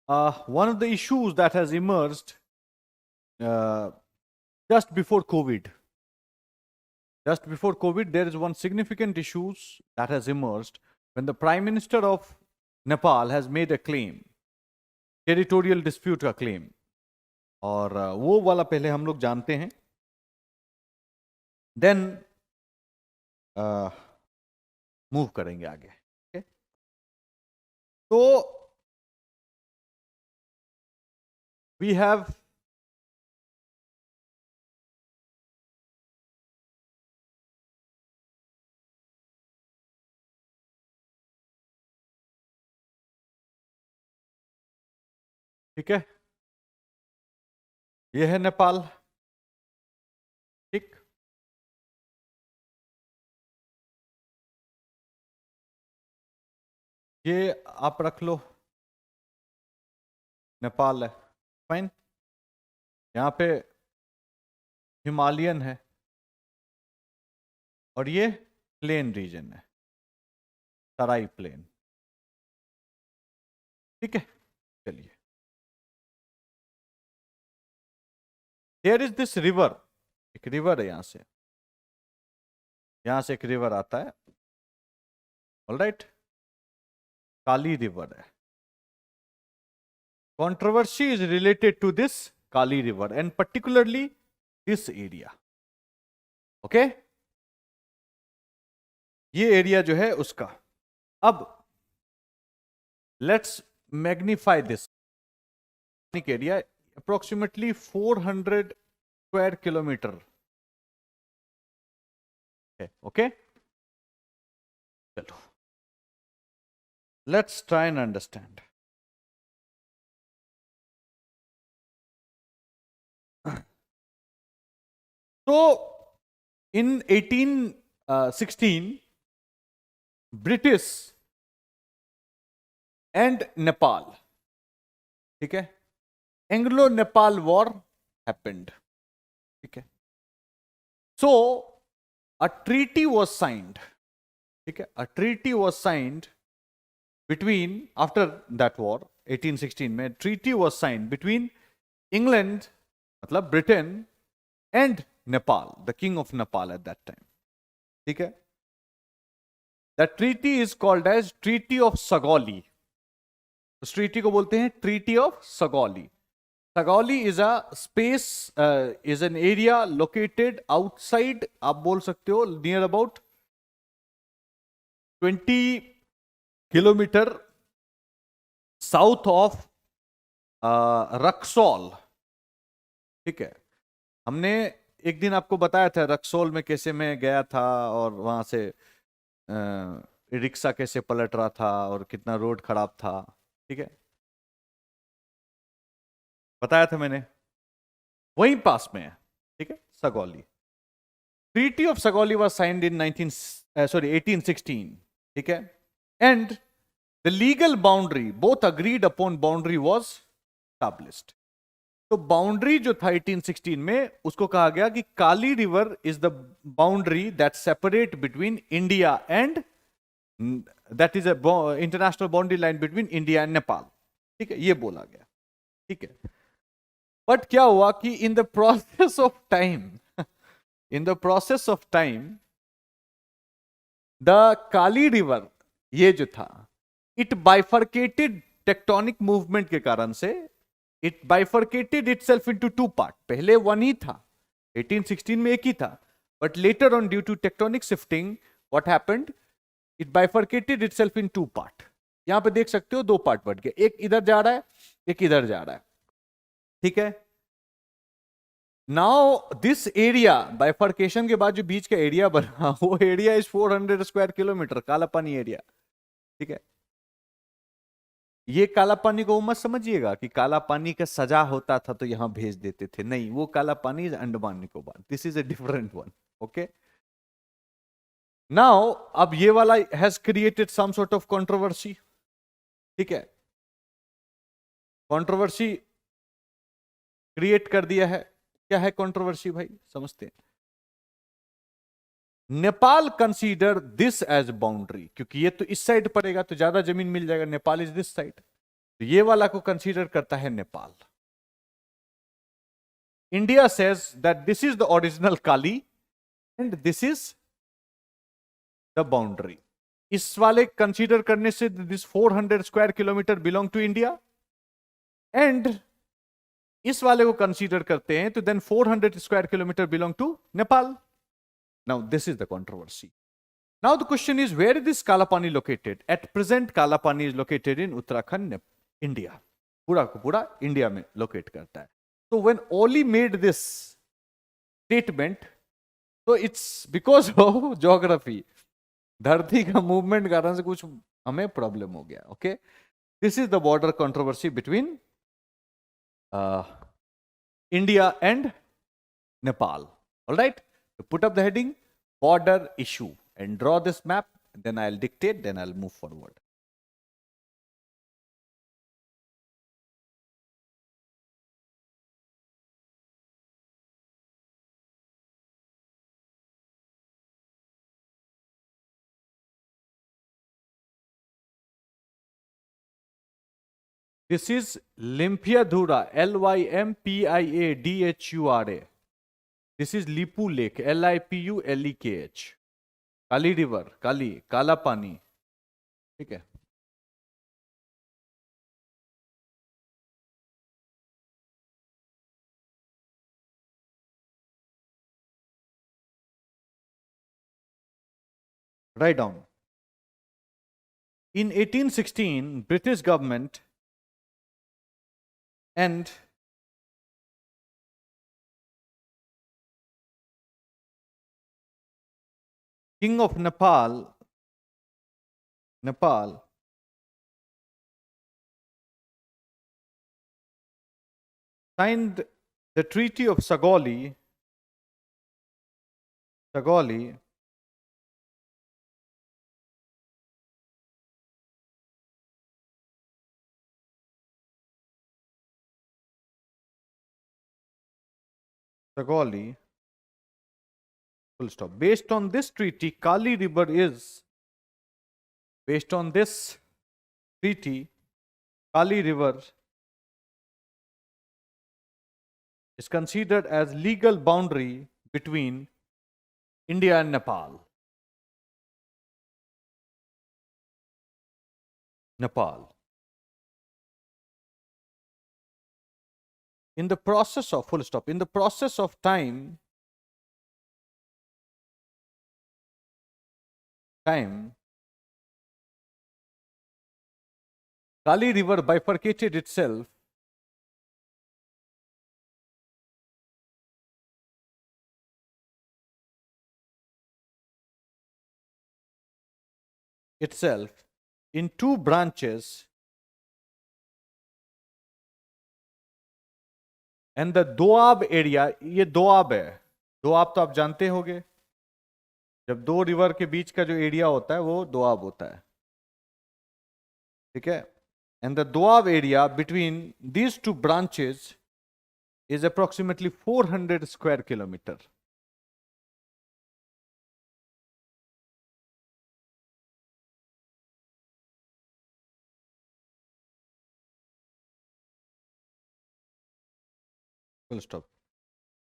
one of the issues that has emerged uh, just before COVID. Just before COVID, there is one significant issue that has emerged when the Prime Minister of Nepal has made a claim, territorial dispute का claim. और वो वाला पहले हम लोग जानते हैं. Then move करेंगे आगे. Okay? तो we have ठीक है, ये है नेपाल. ठीक, ये आप रख लो, नेपाल है. फाइन. यहाँ पे हिमालयन है और ये प्लेन रीजन है, तराई प्लेन. ठीक है, चलिए. देयर इज दिस रिवर, एक रिवर है यहां से एक रिवर आता है. ऑलराइट, काली रिवर है. Controversy is related to this Kali river and particularly this area. Okay? ये एरिया जो है उसका. अब let's magnify this area, approximately 400 square kilometer. Okay? चलो, let's try and understand. So, in 1816, British and Nepal, ठीक है, Anglo-Nepal War happened. ठीक है. So, a treaty was signed. ठीक है, a treaty was signed between, after that war, 1816 में treaty was signed between England, मतलब Britain, and Nepal, the king of Nepal at that time. ठीक है. That treaty is called as Treaty of Sagali. उस treaty को बोलते हैं Treaty of Sagali. Sagali is a space, is an area located outside, आप बोल सकते हो, near about 20 kilometer south of Raxaul. ठीक है. हमने एक दिन आपको बताया था रक्सौल में कैसे मैं गया था और वहां से रिक्शा कैसे पलट रहा था और कितना रोड खराब था. ठीक है, बताया था मैंने. वहीं पास में है. ठीक है, Sagauli. Treaty of Sagauli was signed in 1816. ठीक है. And the legal boundary, both agreed upon boundary was established. तो बाउंड्री जो था 1816 में, उसको कहा गया कि Kali river is the boundary that separate between India and, that is a international boundary line between India and Nepal. ठीक है, ये बोला गया. ठीक है. बट क्या हुआ कि in the process of time, the Kali river ये जो था, इट बाइफर्केटेड टेक्टोनिक मूवमेंट के कारण से. It bifurcated itself into two parts. पहले वन ही था, 1816 में एक ही था, but later on due to tectonic shifting, what happened? It bifurcated itself in two parts. यहां पे देख सकते हो दो पार्ट बढ़ गए, एक इधर जा रहा है, एक इधर जा रहा है. ठीक है. Now this area, bifurcation के बाद जो बीच का एरिया बना, वो एरिया इज 400 स्क्वायर किलोमीटर, काला पानी एरिया. ठीक है. ये काला पानी को मत समझिएगा कि काला पानी का सजा होता था तो यहां भेज देते थे, नहीं, वो Kala Pani Andaman Nicobar. This is a different one. Okay. Now अब ये वाला has created some sort of controversy. ठीक है, कंट्रोवर्सी क्रिएट कर दिया है. क्या है कंट्रोवर्सी भाई, समझते हैं. Nepal consider this as boundary, क्योंकि ये तो इस साइड पड़ेगा तो ज्यादा जमीन मिल जाएगा. Nepal is this side. तो ये वाला को कंसीडर करता है Nepal. India says that this is the original Kali and this is the boundary. इस वाले कंसीडर करने से this 400 square kilometer belong to India, and इस वाले को कंसीडर करते हैं तो then 400 square kilometer belong to Nepal. Now this is the controversy. Now the question is where is this Kalapani located? At present Kalapani is located in Uttarakhand, India. पूरा को पूरा India में लोकेट करता है. तो when Oli made this statement, तो इट्स बिकॉज ऑफ ज्योग्राफी, धरती का मूवमेंट कारण से कुछ हमें प्रॉब्लम हो गया. Okay, this is the border controversy between India and Nepal. Alright, to put up the heading border issue and draw this map, then I'll dictate, then I'll move forward. This is Lympia-Dhura, Lympia-Dhura. This is Lipu Lake, Lipulekh. Kali River, Kali, काला पानी. ठीक है. Write down. In 1816, British government and King of Nepal signed the Treaty of Sagoli full stop. Based on this treaty, Kali River is considered as legal boundary between India and Nepal. In the process of full stop. In the process of time, Kali River bifurcated itself in two branches, and the Doab area, ये दोआब है. दोआब तो आप जानते होंगे, जब दो river के बीच का जो एरिया होता है वो दोआब होता है. ठीक है. And the Doab area between these two branches is approximately 400 square kilometer. Full stop.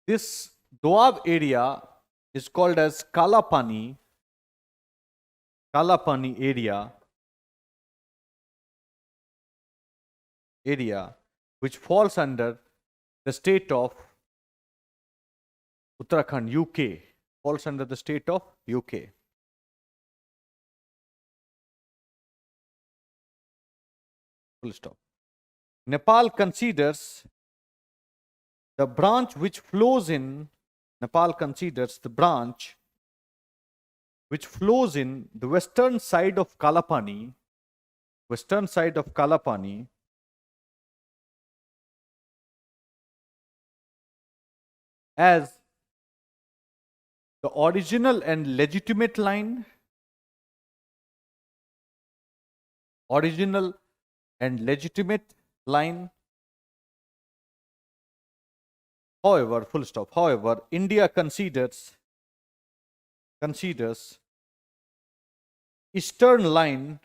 This Doab area is called as Kalapani area, which falls under the state of Uttarakhand, UK. Falls under the state of UK. Full stop. Nepal considers the branch which flows in the western side of Kalapani, as the original and legitimate line. However, full stop. However, India considers eastern line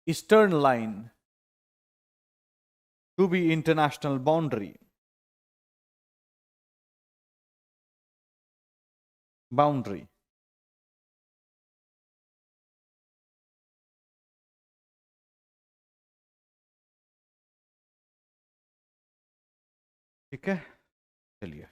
eastern line to be international boundary ठीक है, चलिए